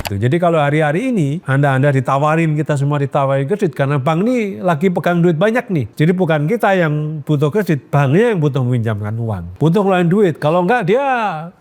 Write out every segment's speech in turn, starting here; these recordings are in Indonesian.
Jadi kalau hari-hari ini Anda ditawarin, kita semua ditawarin kredit karena bank ini lagi pegang duit banyak nih. Jadi bukan kita yang butuh kredit, banknya yang butuh meminjamkan uang. Butuh ngeluarin duit. Kalau enggak dia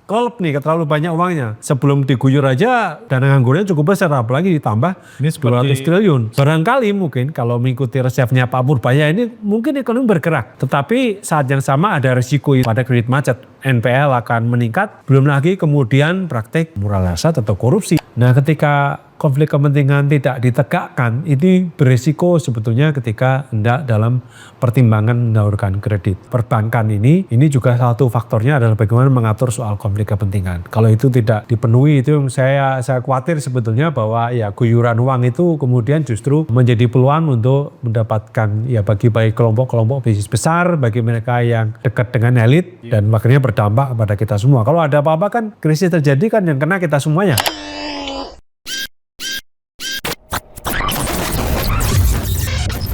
kelelep nih, terlalu banyak uangnya. Sebelum diguyur aja dana nganggurnya cukup besar, apalagi ditambah Ini 200 triliun. Barangkali mungkin kalau mengikuti resepnya Pak Purbaya ini mungkin ekonomi bergerak. Tetapi saat yang sama ada risiko pada kredit macet. NPL akan meningkat, belum lagi kemudian praktek moral hazard atau korupsi. Nah, ketika konflik kepentingan tidak ditegakkan, ini berisiko sebetulnya ketika hendak dalam pertimbangan menawarkan kredit. Perbankan ini juga satu faktornya adalah bagaimana mengatur soal konflik kepentingan. Kalau itu tidak dipenuhi, itu yang saya khawatir sebetulnya bahwa ya guyuran uang itu kemudian justru menjadi peluang untuk mendapatkan ya bagi baik kelompok-kelompok bisnis besar, bagi mereka yang dekat dengan elit dan akhirnya berdampak kepada kita semua. Kalau ada apa-apa kan krisis terjadi kan yang kena kita semuanya.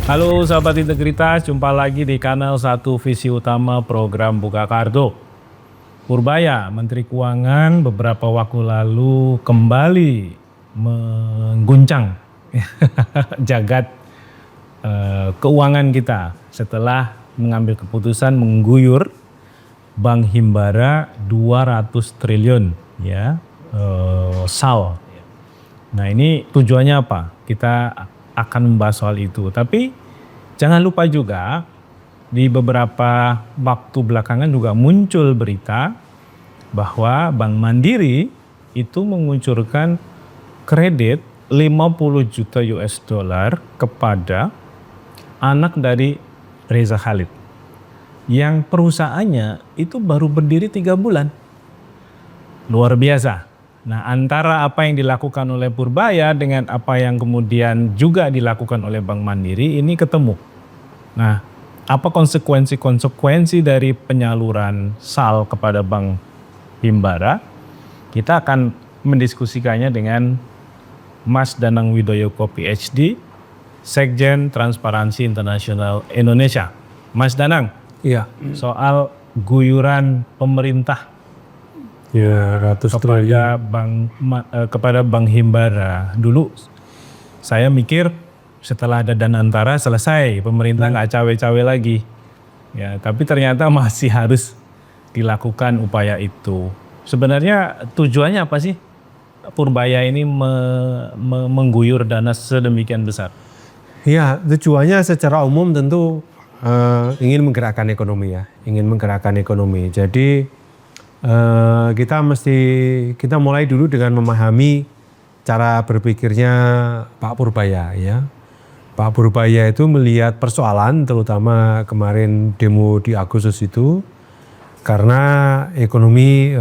Halo sahabat integritas, jumpa lagi di kanal 1 Visi Utama program Buka Kartu. Purbaya, Menteri Keuangan beberapa waktu lalu kembali mengguncang jagat keuangan kita setelah mengambil keputusan mengguyur Bank Himbara 200 triliun ya SAL. Nah ini tujuannya apa? Kita akan membahas soal itu. Tapi jangan lupa juga di beberapa waktu belakangan juga muncul berita bahwa Bank Mandiri itu menguncurkan kredit 50 juta US dollar kepada anak dari Reza Khalid yang perusahaannya itu baru berdiri 3 bulan. Luar biasa. Nah, antara apa yang dilakukan oleh Purbaya dengan apa yang kemudian juga dilakukan oleh Bank Mandiri ini ketemu. Nah, apa konsekuensi dari penyaluran SAL kepada Bank Himbara? Kita akan mendiskusikannya dengan Mas Danang Widoyoko PhD, Sekjen Transparansi Internasional Indonesia. Mas Danang, Iya. soal guyuran pemerintah Ya, ratus triliun. kepada Bank Himbara. Dulu saya mikir setelah ada dana antara selesai, pemerintah nggak cawe-cawe lagi. Ya, tapi ternyata masih harus dilakukan upaya itu. Sebenarnya tujuannya apa sih Purbaya ini mengguyur dana sedemikian besar? Ya, tujuannya secara umum tentu ingin menggerakkan ekonomi ya, ingin menggerakkan ekonomi. Jadi kita mulai dulu dengan memahami cara berpikirnya Pak Purbaya ya. Pak Purbaya itu melihat persoalan terutama kemarin demo di Agustus itu karena ekonomi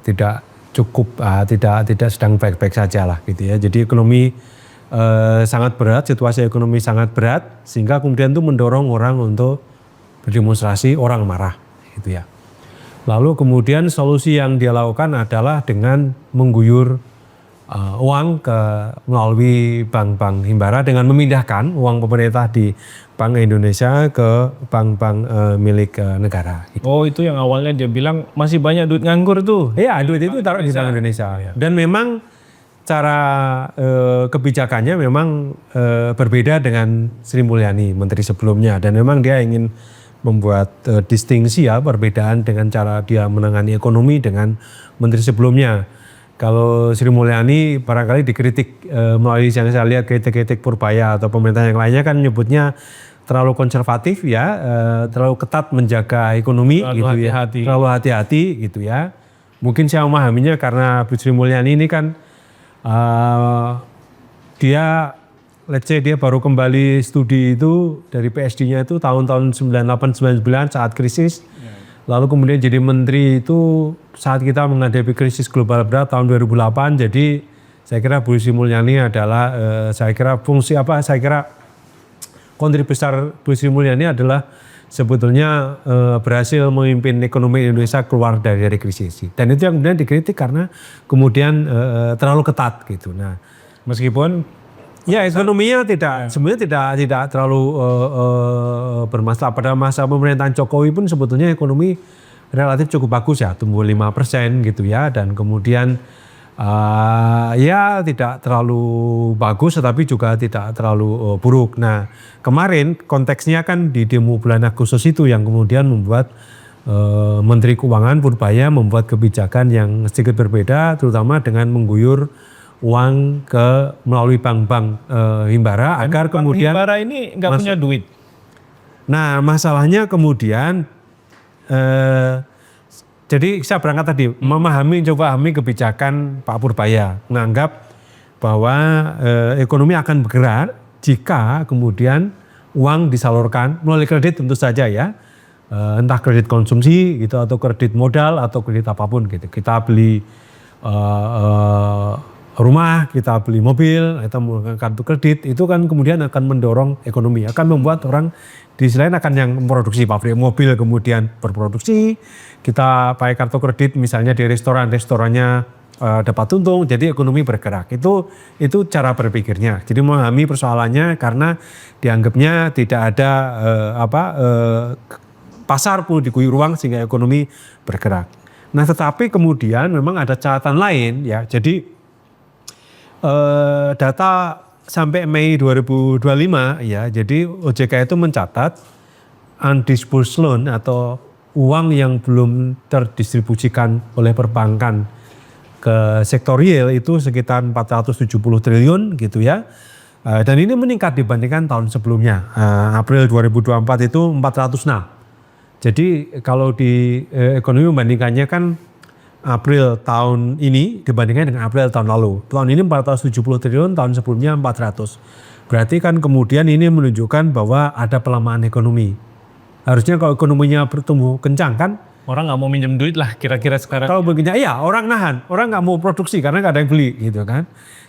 tidak cukup tidak sedang baik-baik saja lah gitu ya. Jadi ekonomi sangat berat, situasi ekonomi sangat berat sehingga kemudian itu mendorong orang untuk berdemonstrasi, orang marah gitu ya. Lalu kemudian solusi yang dia lakukan adalah dengan mengguyur uang melalui bank-bank Himbara dengan memindahkan uang pemerintah di Bank Indonesia ke bank-bank milik negara. Gitu. Oh itu yang awalnya dia bilang masih banyak duit nganggur tuh. Iya duit itu taruh di Bank Indonesia. Dan memang cara kebijakannya memang berbeda dengan Sri Mulyani, menteri sebelumnya. Dan memang dia ingin membuat distingsi ya perbedaan dengan cara dia menangani ekonomi dengan menteri sebelumnya. Kalau Sri Mulyani barangkali dikritik melalui yang saya lihat kritik-kritik Purbaya atau pemerintah yang lainnya kan menyebutnya terlalu konservatif ya, terlalu ketat menjaga ekonomi gitu ya, terlalu hati-hati gitu ya. Mungkin saya memahaminya karena Bu Sri Mulyani ini kan dia let's say dia baru kembali studi itu dari PSD-nya itu tahun-tahun 98-99 saat krisis. Lalu kemudian jadi menteri itu saat kita menghadapi krisis global berat tahun 2008. Jadi saya kira Bu Sri Mulyani adalah saya kira kontribusi besar Bu Sri Mulyani adalah sebetulnya berhasil memimpin ekonomi Indonesia keluar dari krisis. Dan itu yang kemudian dikritik karena kemudian terlalu ketat gitu. Nah, meskipun ya ekonominya sebenarnya tidak terlalu bermasalah. Pada masa pemerintahan Jokowi pun sebetulnya ekonomi relatif cukup bagus ya, tumbuh 5% gitu ya. Dan kemudian ya tidak terlalu bagus tetapi juga tidak terlalu buruk. Nah kemarin konteksnya kan di demo bulan Agustus itu yang kemudian membuat Menteri Keuangan Purbaya membuat kebijakan yang sedikit berbeda, terutama dengan mengguyur uang melalui bank-bank himbara agar kemudian himbara ini nggak punya duit. Nah masalahnya kemudian jadi saya berangkat tadi memahami kebijakan Pak Purbaya, menganggap bahwa ekonomi akan bergerak jika kemudian uang disalurkan melalui kredit tentu saja ya, entah kredit konsumsi gitu atau kredit modal atau kredit apapun gitu. Kita beli rumah, kita beli mobil, kita menggunakan kartu kredit, itu kan kemudian akan mendorong ekonomi, akan membuat orang di sisi lain akan yang memproduksi pabrik mobil kemudian berproduksi, kita pakai kartu kredit misalnya di restorannya dapat untung, jadi ekonomi bergerak. Itu cara berpikirnya. Jadi memahami persoalannya karena dianggapnya tidak ada pasar pun diguyur uang sehingga ekonomi bergerak. Nah tetapi kemudian memang ada catatan lain ya, jadi data sampai Mei 2025 ya, jadi OJK itu mencatat undisbursed loan atau uang yang belum terdistribusikan oleh perbankan ke sektor real itu sekitar 470 triliun gitu ya. Dan ini meningkat dibandingkan tahun sebelumnya. April 2024 itu 406. Jadi kalau di ekonomi membandingkannya kan April tahun ini dibandingkan dengan April tahun lalu. Tahun ini 470 triliun, tahun sebelumnya 400. Berarti kan kemudian ini menunjukkan bahwa ada pelemahan ekonomi. Harusnya kalau ekonominya bertumbuh kencang kan. Orang nggak mau minjem duit lah kira-kira sekarang. Kalau begini ya orang nahan, orang nggak mau produksi karena nggak ada yang beli gitu kan.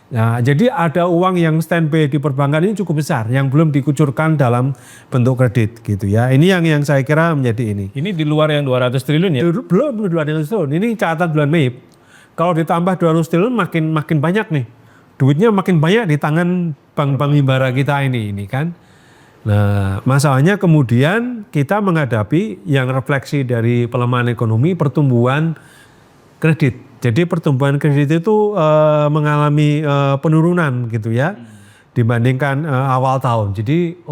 Nah, jadi ada uang yang standby di perbankan ini cukup besar yang belum dikucurkan dalam bentuk kredit gitu ya. Ini yang saya kira menjadi ini. Ini di luar yang 200 triliun ya? Belum 200 triliun. Ini catatan bulan Mei. Kalau ditambah 200 triliun makin banyak nih. Duitnya makin banyak di tangan bank-bank himbara kita ini kan. Nah, masalahnya kemudian kita menghadapi yang refleksi dari pelemahan ekonomi, pertumbuhan kredit. Jadi pertumbuhan kredit itu mengalami penurunan gitu ya dibandingkan awal tahun. Jadi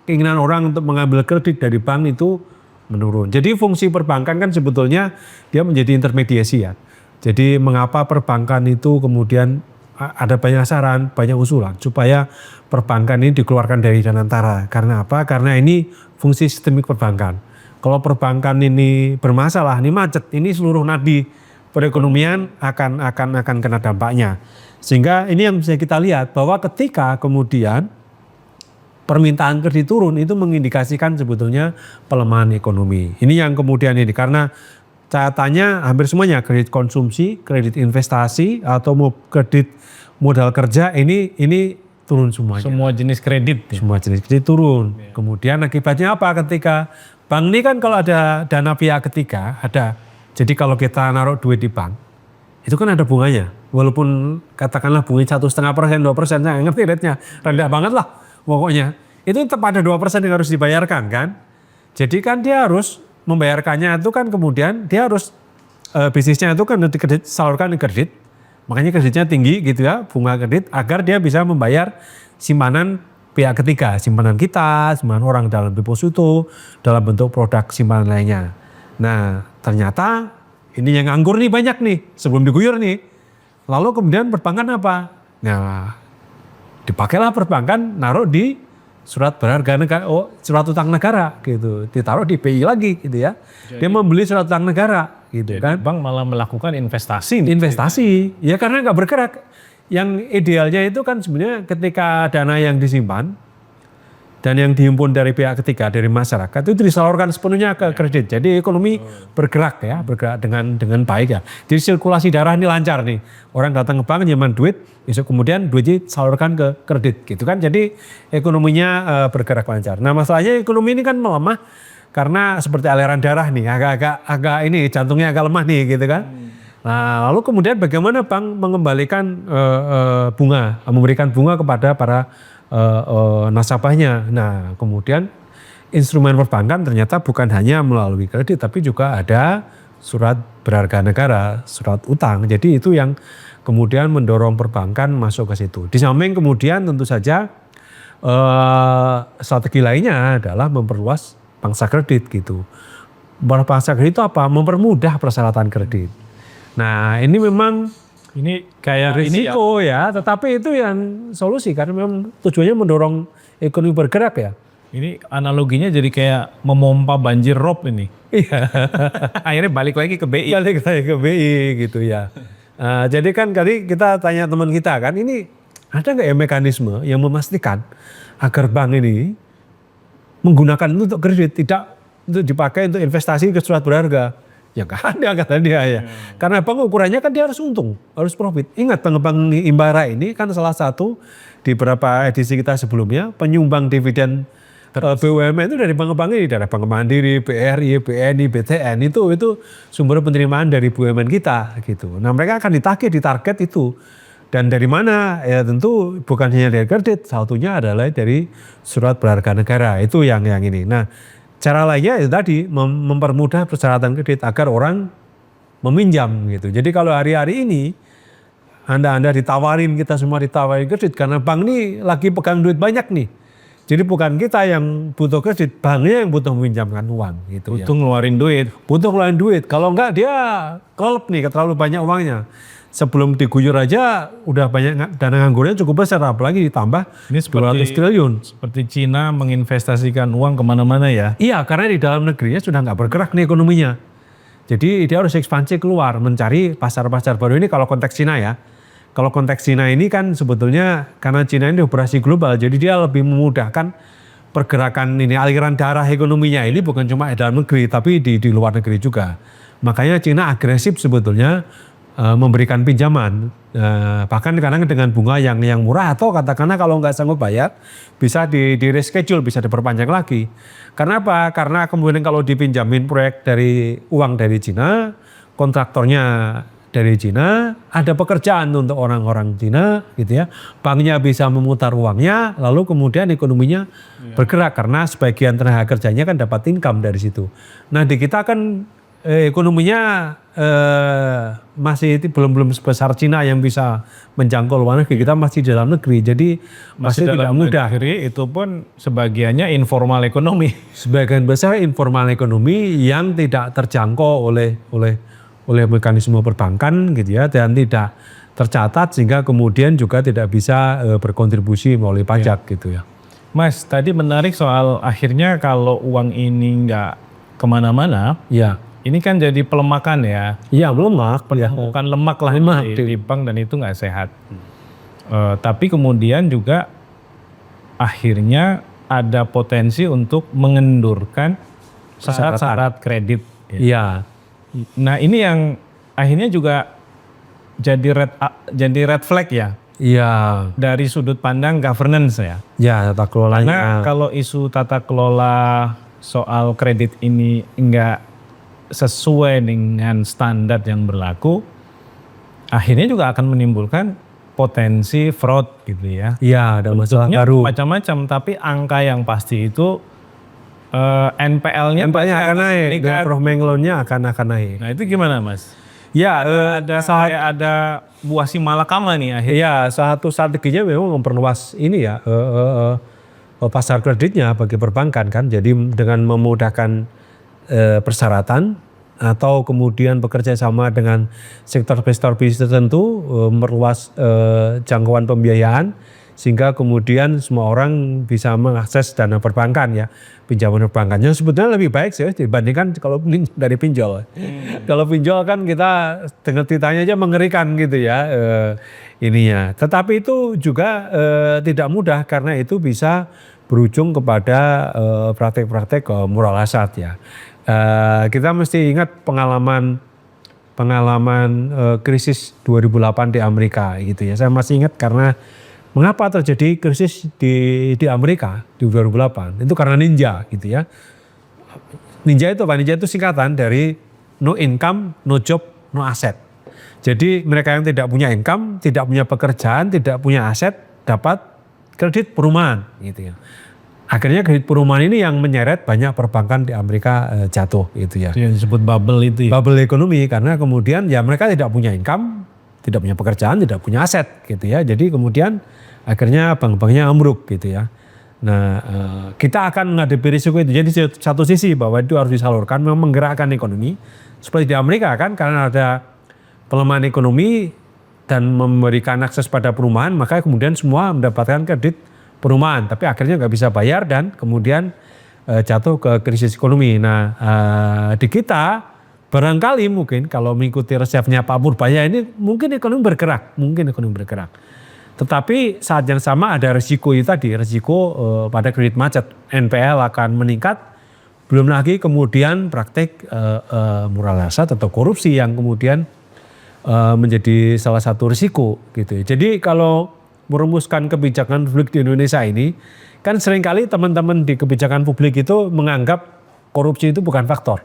keinginan orang untuk mengambil kredit dari bank itu menurun. Jadi fungsi perbankan kan sebetulnya dia menjadi intermediasi ya. Jadi mengapa perbankan itu kemudian ada banyak saran, banyak usulan supaya perbankan ini dikeluarkan dari Danantara. Karena apa? Karena ini fungsi sistemik perbankan. Kalau perbankan ini bermasalah, ini macet, ini seluruh nadi perekonomian akan kena dampaknya. Sehingga ini yang bisa kita lihat bahwa ketika kemudian permintaan kredit turun itu mengindikasikan sebetulnya pelemahan ekonomi. Ini yang kemudian ini karena catatannya hampir semuanya kredit konsumsi, kredit investasi atau kredit modal kerja ini turun semuanya. Semua jenis kredit. Ya? Semua jenis kredit turun. Ya. Kemudian akibatnya apa ketika bank ini kan kalau ada dana pihak ketiga ada. Jadi kalau kita naruh duit di bank, itu kan ada bunganya. Walaupun katakanlah bunganya 1,5%, 2%, saya ngerti rate-nya. Rendah banget lah pokoknya. Itu tetap ada 2% yang harus dibayarkan kan. Jadi kan dia harus membayarkannya itu kan kemudian dia harus bisnisnya itu kan salurkan di kredit. Makanya kreditnya tinggi gitu ya, bunga kredit agar dia bisa membayar simpanan pihak ketiga. Simpanan kita, simpanan orang dalam deposito, dalam bentuk produk simpanan lainnya. Nah ternyata ini yang nganggur nih banyak nih sebelum diguyur nih. Lalu kemudian perbankan apa? Nah dipakailah perbankan naruh di surat berharga negara, surat utang negara gitu. Ditaruh di BI lagi gitu ya. Jadi, dia membeli surat utang negara gitu kan. Bank malah melakukan investasi. Investasi ya karena nggak bergerak. Yang idealnya itu kan sebenarnya ketika dana yang disimpan dan yang dihimpun dari pihak ketiga dari masyarakat itu disalurkan sepenuhnya ke kredit. Jadi ekonomi bergerak dengan baik ya. Jadi sirkulasi darah ini lancar nih. Orang datang ke bank nyaman duit, besok kemudian duitnya disalurkan ke kredit gitu kan. Jadi ekonominya bergerak lancar. Nah masalahnya ekonomi ini kan melemah karena seperti aliran darah nih, agak ini jantungnya agak lemah nih gitu kan. Nah lalu kemudian bagaimana bank mengembalikan bunga, memberikan bunga kepada para nasabahnya. Nah kemudian instrumen perbankan ternyata bukan hanya melalui kredit tapi juga ada surat berharga negara, surat utang. Jadi itu yang kemudian mendorong perbankan masuk ke situ. Di samping kemudian tentu saja strategi lainnya adalah memperluas pangsa kredit gitu. Pangsa kredit itu apa? Mempermudah persyaratan kredit. Nah ini memang Ini kayak risiko ya, tetapi itu yang solusi karena memang tujuannya mendorong ekonomi bergerak ya. Ini analoginya jadi kayak memompa banjir rob ini. Iya. Akhirnya balik lagi ke BI. Balik lagi ke BI gitu ya. Jadi kan tadi kita tanya teman kita kan, ini ada nggak ya mekanisme yang memastikan agar bank ini menggunakan itu untuk kredit, tidak untuk dipakai untuk investasi ke surat berharga. Ya nggak ada kata dia ya. Karena bank ukurannya kan dia harus untung, harus profit. Ingat bank Himbara ini kan salah satu di beberapa edisi kita sebelumnya penyumbang dividen BUMN itu dari bank-bank ini, dari Bank Mandiri, BRI, BNI, BTN itu sumber penerimaan dari BUMN kita gitu. Nah mereka akan ditagih di target itu. Dan dari mana? Ya tentu bukan hanya dari kredit, satunya adalah dari surat berharga negara. Itu yang ini. Nah cara lainnya itu tadi mempermudah persyaratan kredit agar orang meminjam gitu. Jadi kalau hari-hari ini Anda ditawarin, kita semua ditawarin kredit karena bank ini lagi pegang duit banyak nih. Jadi bukan kita yang butuh kredit, banknya yang butuh meminjamkan uang gitu. Butuh ngeluarin duit. Butuh ngeluarin duit. Kalau enggak dia kolap nih, terlalu banyak uangnya. Sebelum diguyur aja udah banyak dana nganggurnya cukup besar, apalagi ditambah Ini 200 triliun. Seperti Cina menginvestasikan uang kemana-mana ya. Iya, karena di dalam negerinya sudah nggak bergerak nih ekonominya. Jadi dia harus ekspansi keluar, mencari pasar-pasar baru ini kalau konteks Cina ya. Kalau konteks Cina ini kan sebetulnya karena Cina ini operasi global, jadi dia lebih memudahkan pergerakan ini, aliran darah ekonominya ini bukan cuma di dalam negeri, tapi di luar negeri juga. Makanya Cina agresif sebetulnya memberikan pinjaman, bahkan kadang dengan bunga yang murah atau katakanlah kalau nggak sanggup bayar bisa di reschedule, bisa diperpanjang lagi. Karena apa? Karena kemudian kalau dipinjamin proyek dari uang dari Cina, kontraktornya dari Cina, ada pekerjaan untuk orang-orang Cina gitu ya. Banknya bisa memutar uangnya, lalu kemudian ekonominya bergerak karena sebagian tenaga kerjanya kan dapat income dari situ. Nah di kita kan ekonominya masih belum sebesar Cina yang bisa menjangkau luar negeri, kita masih di dalam negeri, jadi masih tidak mudah. Negeri itu pun sebagiannya informal ekonomi. Sebagian besar informal ekonomi yang tidak terjangkau oleh mekanisme perbankan gitu ya, dan tidak tercatat sehingga kemudian juga tidak bisa berkontribusi melalui pajak gitu ya. Mas, tadi menarik soal akhirnya kalau uang ini nggak kemana-mana, ya. Ini kan jadi pelemakan ya. Iya, melemak. Bukan lemak lah di bank dan itu nggak sehat. Tapi kemudian juga akhirnya ada potensi untuk mengendurkan syarat-syarat kredit. Iya. Nah ini yang akhirnya juga jadi red flag ya. Iya. Dari sudut pandang governance ya. Ya, tata kelolanya. Karena kalau isu tata kelola soal kredit ini enggak sesuai dengan standar yang berlaku, akhirnya juga akan menimbulkan potensi fraud gitu ya. Iya, ada masalah baru. Macam-macam, tapi angka yang pasti itu NPL-nya akan naik, performing loan-nya akan naik. Nah itu gimana Mas? Ya, ada buah si malakama nih akhirnya. Ya, satu strateginya memang memperluas ini ya pasar kreditnya bagi perbankan kan. Jadi dengan memudahkan persyaratan atau kemudian bekerja sama dengan sektor bisnis tertentu, memperluas jangkauan pembiayaan sehingga kemudian semua orang bisa mengakses dana perbankan ya, pinjaman perbankannya sebetulnya lebih baik sih dibandingkan kalau dari pinjol. Kalau pinjol kan kita dengar ceritanya aja mengerikan gitu ya ininya. Tetapi itu juga tidak mudah karena itu bisa berujung kepada praktek-praktek moral hazard ya. Kita mesti ingat pengalaman krisis 2008 di Amerika gitu ya. Saya masih ingat karena mengapa terjadi krisis di Amerika di 2008? Itu karena ninja gitu ya. Ninja itu apa? Ninja itu singkatan dari no income, no job, no asset. Jadi mereka yang tidak punya income, tidak punya pekerjaan, tidak punya aset dapat kredit perumahan gitu ya. Akhirnya kredit perumahan ini yang menyeret banyak perbankan di Amerika jatuh gitu ya. Itu yang disebut bubble itu ya. Bubble ekonomi karena kemudian ya mereka tidak punya income, tidak punya pekerjaan, tidak punya aset gitu ya. Jadi kemudian akhirnya bank-banknya ambruk gitu ya. Nah, kita akan menghadapi risiko itu. Jadi satu sisi bahwa itu harus disalurkan, memang menggerakkan ekonomi. Seperti di Amerika kan, karena ada pelemahan ekonomi dan memberikan akses pada perumahan, maka kemudian semua mendapatkan kredit perumahan. Tapi akhirnya nggak bisa bayar dan kemudian jatuh ke krisis ekonomi. Nah, di kita barangkali mungkin kalau mengikuti resepnya Pak Purbaya ini mungkin ekonomi bergerak. Tetapi saat yang sama ada risiko itu tadi, risiko pada kredit macet. NPL akan meningkat, belum lagi kemudian praktek moralitas atau korupsi yang kemudian menjadi salah satu risiko gitu. Jadi kalau merumuskan kebijakan publik di Indonesia ini, kan seringkali teman-teman di kebijakan publik itu menganggap korupsi itu bukan faktor.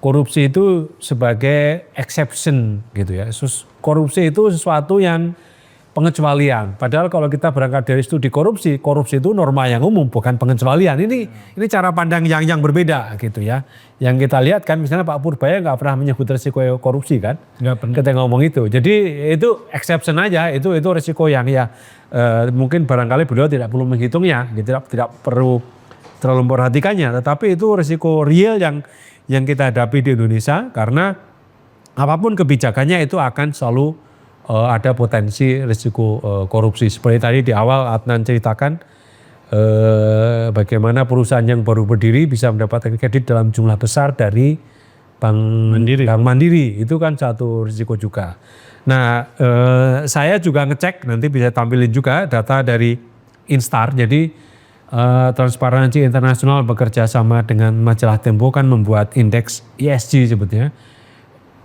Korupsi itu sebagai exception gitu ya. Korupsi itu sesuatu yang pengecualian. Padahal kalau kita berangkat dari studi korupsi itu norma yang umum bukan pengecualian. Ini cara pandang yang berbeda gitu ya. Yang kita lihat kan misalnya Pak Purbaya nggak pernah menyebut risiko korupsi kan. Nggak pernah. Kita ngomong itu. Jadi itu exception aja. Itu risiko yang ya mungkin barangkali beliau tidak perlu menghitungnya. Tidak perlu terlalu memperhatikannya. Tetapi itu risiko real yang kita hadapi di Indonesia. Karena apapun kebijakannya itu akan selalu ada potensi risiko korupsi. Seperti tadi di awal Adnan ceritakan bagaimana perusahaan yang baru berdiri bisa mendapatkan kredit dalam jumlah besar dari Bank Mandiri. Itu kan satu risiko juga. Nah, saya juga ngecek, nanti bisa tampilin juga data dari Instar. Jadi Transparansi Internasional bekerja sama dengan majalah Tempo kan membuat indeks ESG sebetulnya,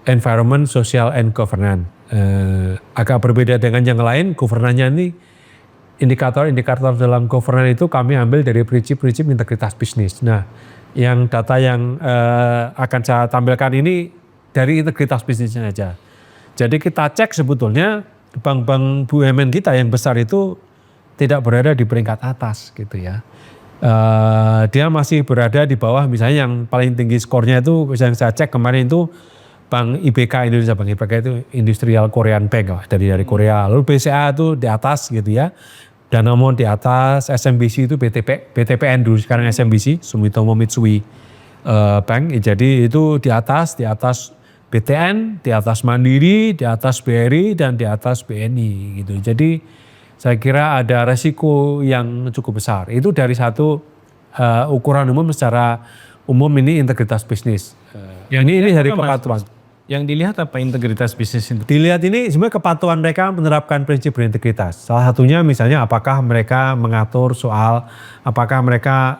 Environment, Social, and Governance. Agak berbeda dengan yang lain, governance-nya ini indikator-indikator dalam governance itu kami ambil dari prinsip-prinsip integritas bisnis. Nah, yang data yang akan saya tampilkan ini dari integritas bisnisnya aja. Jadi kita cek sebetulnya bank-bank BUMN kita yang besar itu tidak berada di peringkat atas gitu ya. Dia masih berada di bawah, misalnya yang paling tinggi skornya itu yang saya cek kemarin itu Bank IBK Indonesia, Bank IBK itu Industrial Korean Bank lah, dari Korea. Lalu BCA itu di atas gitu ya. Danamon di atas, SMBC itu BTPN dulu, sekarang SMBC, Sumitomo Mitsui Bank. Jadi itu di atas BTN, di atas Mandiri, di atas BRI, dan di atas BNI gitu. Jadi saya kira ada resiko yang cukup besar. Itu dari satu ukuran umum, secara umum ini integritas bisnis. Ini dari kepatuhan. Yang dilihat apa integritas bisnis itu? Dilihat ini sebenarnya kepatuhan mereka menerapkan prinsip berintegritas. Salah satunya misalnya apakah mereka mengatur soal, apakah mereka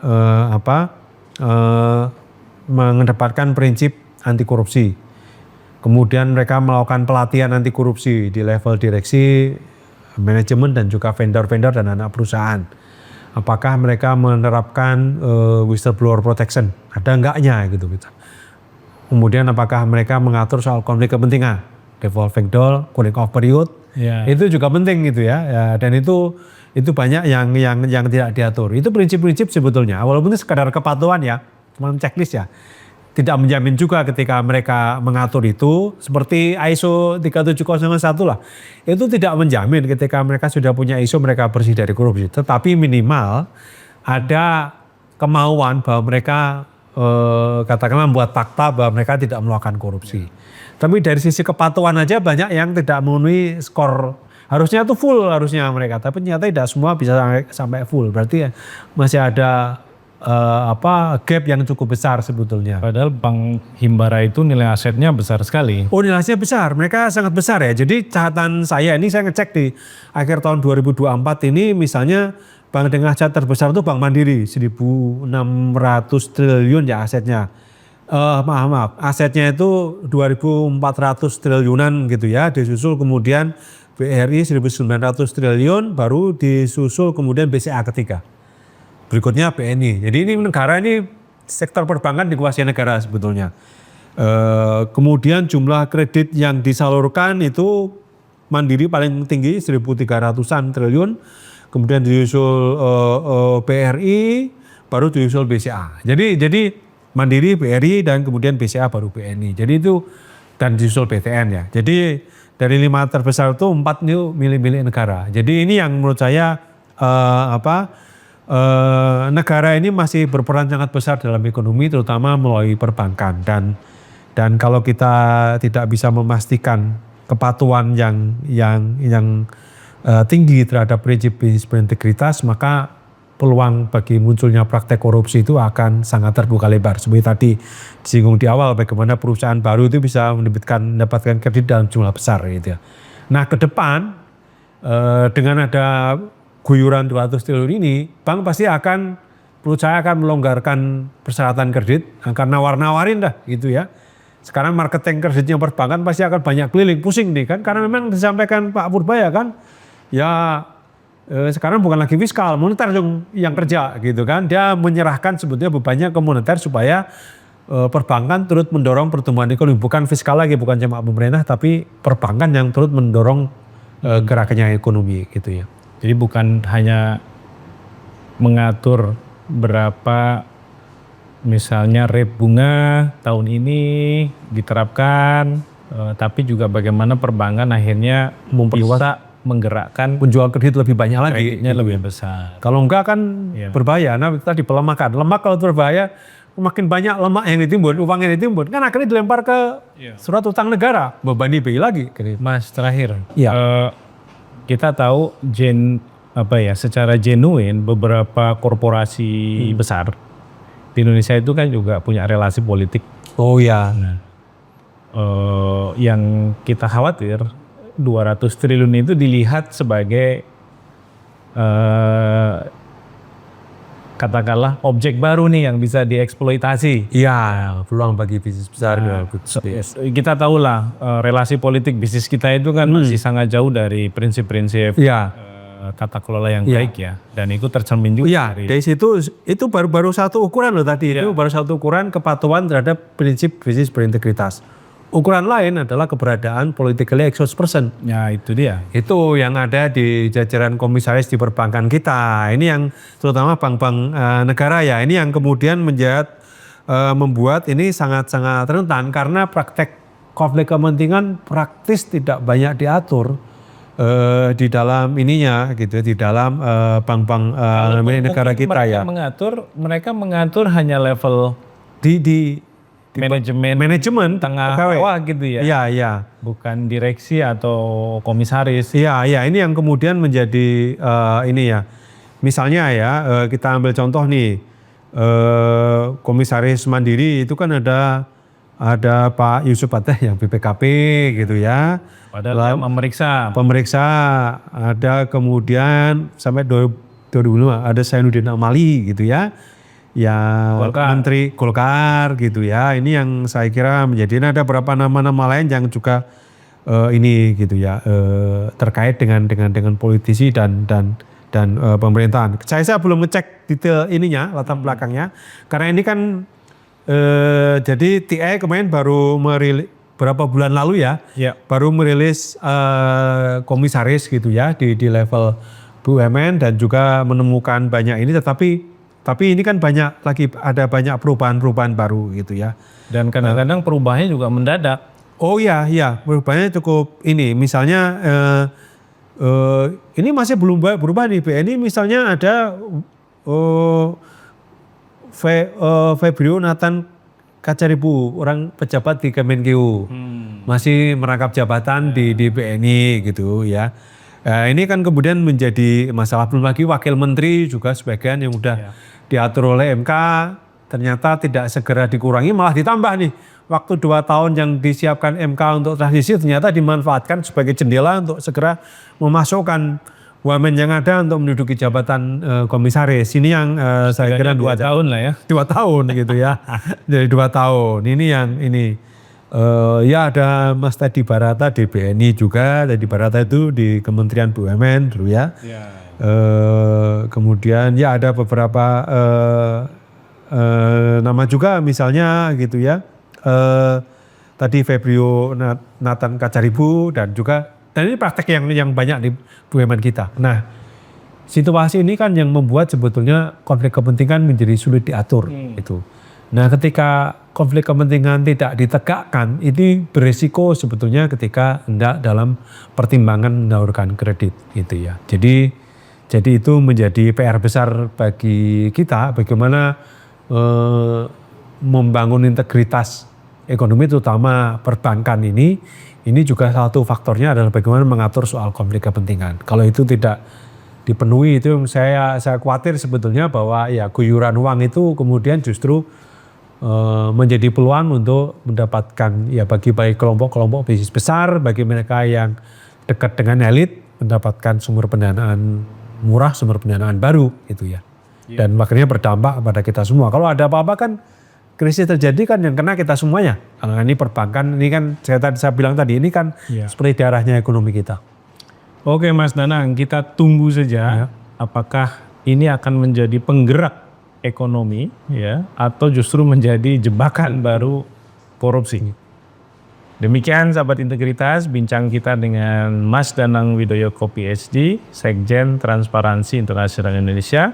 mengedepankan prinsip anti korupsi. Kemudian mereka melakukan pelatihan anti korupsi di level direksi, manajemen, dan juga vendor-vendor dan anak perusahaan. Apakah mereka menerapkan whistleblower protection? Ada enggaknya gitu. Kemudian apakah mereka mengatur soal konflik kepentingan, revolving door, cooling off period, itu juga penting gitu ya. Dan itu banyak yang tidak diatur. Itu prinsip-prinsip sebetulnya. Walaupun itu sekadar kepatuhan ya, cuma checklist ya. Tidak menjamin juga ketika mereka mengatur itu, seperti ISO 37001 lah. Itu tidak menjamin ketika mereka sudah punya ISO mereka bersih dari korupsi. Tetapi minimal ada kemauan bahwa mereka katakanlah membuat fakta bahwa mereka tidak melakukan korupsi. Tapi dari sisi kepatuhan aja banyak yang tidak memenuhi skor. Harusnya itu full harusnya mereka, tapi ternyata tidak semua bisa sampai full. Berarti masih ada gap yang cukup besar sebetulnya. Padahal Bank Himbara itu nilai asetnya besar sekali. Oh, nilai asetnya besar, mereka sangat besar ya. Jadi catatan saya ini, saya ngecek di akhir tahun 2024 ini misalnya bank dengan aset terbesar itu Bank Mandiri, 1.600 triliun ya asetnya. Maaf, asetnya itu 2.400 triliunan gitu ya, disusul kemudian BRI 1.900 triliun, baru disusul kemudian BCA ketiga. Berikutnya BNI. Jadi ini negara ini, sektor perbankan dikuasai negara sebetulnya. Kemudian jumlah kredit yang disalurkan itu Mandiri paling tinggi 1.300-an triliun. Kemudian disusul BRI, baru disusul BCA. Jadi Mandiri, BRI, dan kemudian BCA baru BNI. Jadi itu, dan disusul BTN ya. Jadi dari 5 terbesar itu 4 itu milik negara. Jadi ini yang menurut saya negara ini masih berperan sangat besar dalam ekonomi, terutama melalui perbankan, dan kalau kita tidak bisa memastikan kepatuhan yang tinggi terhadap prinsip bisnis berintegritas, maka peluang bagi munculnya praktek korupsi itu akan sangat terbuka lebar. Seperti tadi disinggung di awal, bagaimana perusahaan baru itu bisa mendapatkan kredit dalam jumlah besar gitu ya. Nah, ke depan dengan ada guyuran 200 triliun ini, bank pasti akan, menurut saya akan melonggarkan persyaratan kredit, akan nawar-nawarin dah gitu ya. Sekarang marketing kreditnya perbankan pasti akan banyak keliling, pusing nih kan, karena memang disampaikan Pak Purbaya kan, ya sekarang bukan lagi fiskal, moneter yang kerja gitu kan. Dia menyerahkan sebetulnya bebannya ke moneter supaya perbankan turut mendorong pertumbuhan ekonomi, bukan fiskal lagi, bukan cuma pemerintah, tapi perbankan yang turut mendorong gerakannya ekonomi gitu ya. Jadi bukan hanya mengatur berapa misalnya rate bunga tahun ini diterapkan, tapi juga bagaimana perbankan akhirnya bisa menggerakkan penjual kredit lebih banyak lagi. Kreditnya lebih besar. Kalau enggak kan berbahaya. Nah tadi pelemakan. Lemak kalau berbahaya, makin banyak lemak yang ditimbun, uang yang ditimbun, kan akhirnya dilempar ke surat utang negara, bebani BI lagi. Mas terakhir, ya. Kita tahu secara genuine beberapa korporasi besar di Indonesia itu kan juga punya relasi politik. Oh ya. Nah, yang kita khawatir 200 triliun itu dilihat sebagai katakanlah objek baru nih yang bisa dieksploitasi. Iya, peluang bagi bisnis besar. Kita tahu lah relasi politik bisnis kita itu kan masih sangat jauh dari prinsip-prinsip tata kelola yang baik ya. Dan itu tercermin juga dari situ. Itu baru satu ukuran loh tadi. Itu baru satu ukuran kepatuhan terhadap prinsip bisnis berintegritas. Ukuran lain adalah keberadaan politically exposed person. Ya itu dia. Itu yang ada di jajaran komisaris di perbankan kita. Ini yang terutama bank-bank negara ya. Ini yang kemudian membuat ini sangat-sangat rentan karena praktek konflik kepentingan praktis tidak banyak diatur di dalam ininya gitu, di dalam bank-bank negara kita ya. Mereka mengatur hanya level di manajemen tengah bawah gitu ya. Iya, iya. Bukan direksi atau komisaris. Iya, iya. Ini yang kemudian menjadi ini ya. Misalnya ya, kita ambil contoh nih, komisaris Mandiri itu kan ada Pak Yusuf Ateh yang BPKP gitu ya. Padahal pemeriksa ada kemudian sampai 2005 ada Zainuddin Amali gitu ya. Ya Menteri Golkar gitu ya. Ini yang saya kira menjadi, ada beberapa nama-nama lain yang juga ini gitu ya, terkait dengan politisi dan pemerintahan. Saya belum ngecek detail ininya, latar belakangnya, karena ini kan jadi TI kemarin baru merilis berapa bulan lalu ya, baru merilis komisaris gitu ya di level BUMN dan juga menemukan banyak ini, tapi ini kan ada banyak perubahan baru gitu ya. Dan kadang-kadang perubahannya juga mendadak. Oh iya, perubahannya cukup ini. Misalnya ini masih belum berubah nih, BNI misalnya ada Febrio Nathan Kacaribu, orang pejabat di Kemenkeu, masih merangkap jabatan di BNI gitu ya. Ini kan kemudian menjadi masalah, belum lagi wakil menteri juga sebagian yang udah diatur oleh MK ternyata tidak segera dikurangi, malah ditambah nih. Waktu 2 tahun yang disiapkan MK untuk transisi ternyata dimanfaatkan sebagai jendela untuk segera memasukkan wamen yang ada untuk menduduki jabatan komisaris. Ini yang saya kira 2 tahun lah ya. 2 tahun gitu ya. Jadi 2 tahun. Ini yang ini. Ya ada Mas Teddy Barata di BNI juga. Teddy Barata itu di Kementerian BUMN dulu ya. Kemudian ya ada beberapa nama juga misalnya gitu ya. Tadi Febrio Nathan Kacaribu dan ini praktek yang banyak di BUMN kita. Nah, situasi ini kan yang membuat sebetulnya konflik kepentingan menjadi sulit diatur itu. Nah, ketika konflik kepentingan tidak ditegakkan, ini berisiko sebetulnya ketika hendak dalam pertimbangan menawarkan kredit gitu ya. Jadi itu menjadi PR besar bagi kita bagaimana membangun integritas ekonomi terutama perbankan ini juga salah satu faktornya adalah bagaimana mengatur soal konflik kepentingan. Kalau itu tidak dipenuhi itu saya khawatir sebetulnya bahwa ya guyuran uang itu kemudian justru menjadi peluang untuk mendapatkan ya bagi kelompok-kelompok bisnis besar, bagi mereka yang dekat dengan elit mendapatkan sumber pendanaan murah, sumber pendanaan baru gitu ya. Dan akhirnya berdampak kepada kita semua. Kalau ada apa-apa kan krisis terjadi kan yang kena kita semuanya. Karena ini perbankan ini kan saya bilang tadi ini kan seperti darahnya ekonomi kita. Oke Mas Danang, kita tunggu saja apakah ini akan menjadi penggerak ekonomi ya atau justru menjadi jebakan baru korupsi. Demikian sahabat integritas bincang kita dengan Mas Danang Widojoko PhD, Sekjen Transparansi Internasional Indonesia.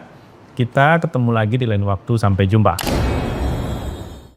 Kita ketemu lagi di lain waktu, sampai jumpa.